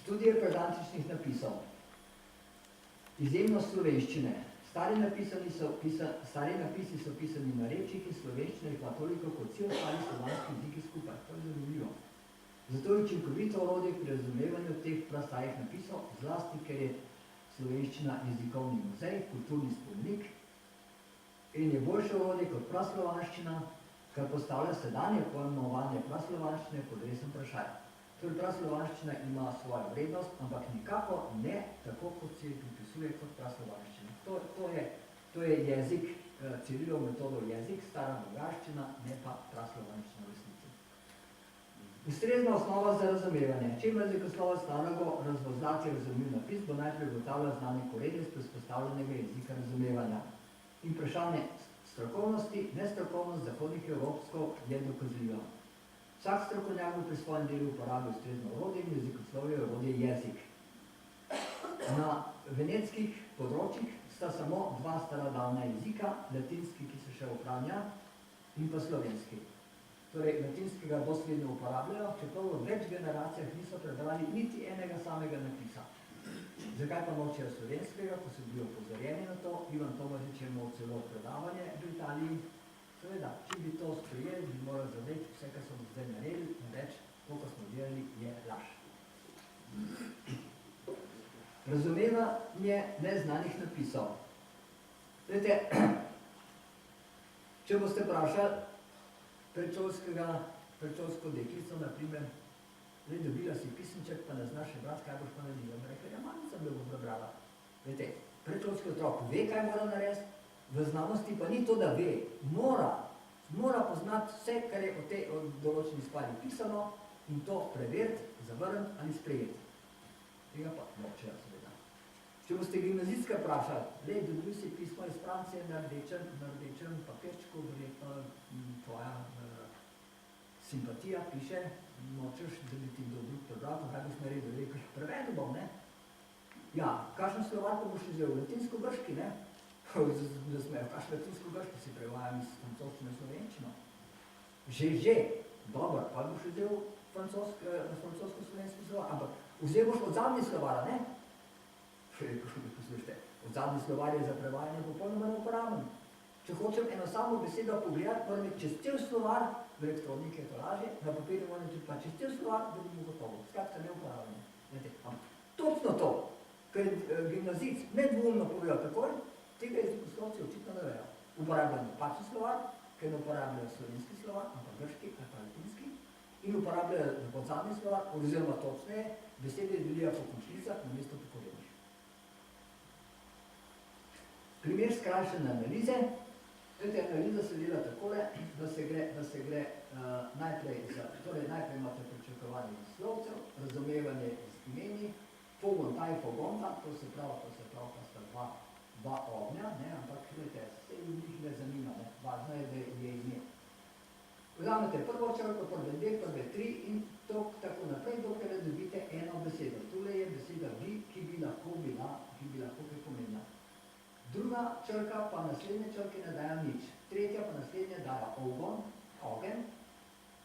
Študije pedantičnih napisov. Izjemnost slovenščine. Stari napisi so pisani na rečih in slovenščina jih ima toliko kot vsi ostali slovanski jeziki skupaj. To je zanimivo. Zato je učinkovito orodje pri razumevanju teh prastarih napisov, zlasti, ker je slovenščina jezikovni muzej, kulturni spomenik in je boljše orodje kot praslovanščina, kar postavlja sedanje pojmovanje praslovanščine pod resen vprašaj. Torej, praslovanščina ima svojo vrednost, ampak nikako ne tako, kot se pripisuje kot praslovanščina. To je jezik, Cirilov metodov jezik, stara bolgarščina, ne pa praslovanščina v resnici. Ustrezna osnova za razumevanje. Če ima jezikoslovec nalogo razvozlati razumljiv napis, bo najprej ugotavljal znani korenec predpostavljenega jezika razumevanja. In vprašanje strokovnosti, nestrokovnost zahodnih evropskov je dokazljiva. Vsak strokovnjak bo pri svojem delu uporabil ustrezno orodje in jezikoslovje orodje jezik. Na venetskih področjih sta samo dva starodavna jezika, latinski, ki se še ohranja, in pa slovenski. Torej, latinskega dosledno uporabljajo, čeprav v več generacijah niso prebrali niti enega samega napisa. Zakaj pa nočejo slovenskega, ko so bili opozorjeni na to? Ivan Tomažič je imel celo predavanje v Italiji. Seveda, če bi to sprejeli, bi morali zavedeti vse, kar so zdaj naredili, in reči, to, kar smo delali, je laž. Razumevanje neznanih napisov. Glejte, če boste vprašali predšolsko deklico, naprimer, dobila si pisemček, pa ne znaš še brati, kaj boš pa naredila. Bi rekla, ja, mamica bi ga prebrala. Glejte, predšolski otrok ve, kaj mora narediti, v znanosti pa ni to, da ve. Mora poznati vse, kar je o tej določeni stvari pisano in to preveriti, zavrniti ali sprejeti. Tega pa nočejo, seveda. Če boste gimnazijska vprašali, dobil si pismo iz Francije na rdečem papirčku, verjetno tvoja simpatija piše, nočeš, da bi ti kdo drug prebral, kaj boš naredil, rekel, prevedel bom, ne? Ja, kakšen slovar pa boš vzel? Latinsko-grški, ne? Zasmejo, kakšen latinsko-grški si prevajam iz francoščine slovenščino? Že, dobro, pa boš vzel francosko-slovenski slovar, ampak vzel boš od zadnji slovara, ne? Poslušajte, od zadnji slovar je za prevajanje popolnoma neuporaben. Če hočem eno samo besedo pogledati, moram imeti čez cel slovar, v elektroniki je to lažje, na papirju moram imeti pa čez cel slovar, da bi mu gotovo. Skratka, neuporaben. Točno to, ker gimnazic nedvoumno povedal takoj, tega jezikoslovci očitno ne vejo. Uporabljajo napačen slovar, ker ne uporabljajo slovenski slovar, ampak grški ali pa latinski, in uporabljajo podzadnji slovar, oziroma točneje, besede delijo po končnicah namesto po korenih. Primer skrajšane analize. Analiza se dela takole, da se gre najprej imate pričakovanje naslovcev, razumevanje iz imeni, pogon, taj pogonta, to se pravi, pa sta dva ognja, ampak gledajte, se njih ne zanima, važno je, da je ime. Vzamete prvo črko, prve dve, prve tri in tako naprej, dokaj dobite eno besedo. Tule je beseda bi, ki bi lahko kaj pomenila. Druga črka pa naslednje črke ne dajo nič. Tretja pa naslednje dajo ogen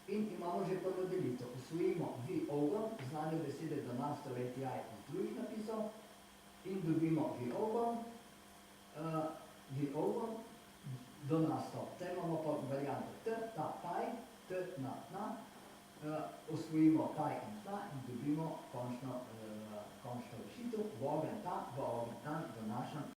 in imamo že prvo delitev. Usvojimo vi ogen, znane besede donasto reti jaj iz drugih napisov in dobimo vi ogen, donasto. Zdaj imamo pa varianto t, ta, taj, t, na, usvojimo taj in ta in dobimo končno rešitev, v ogen ta, v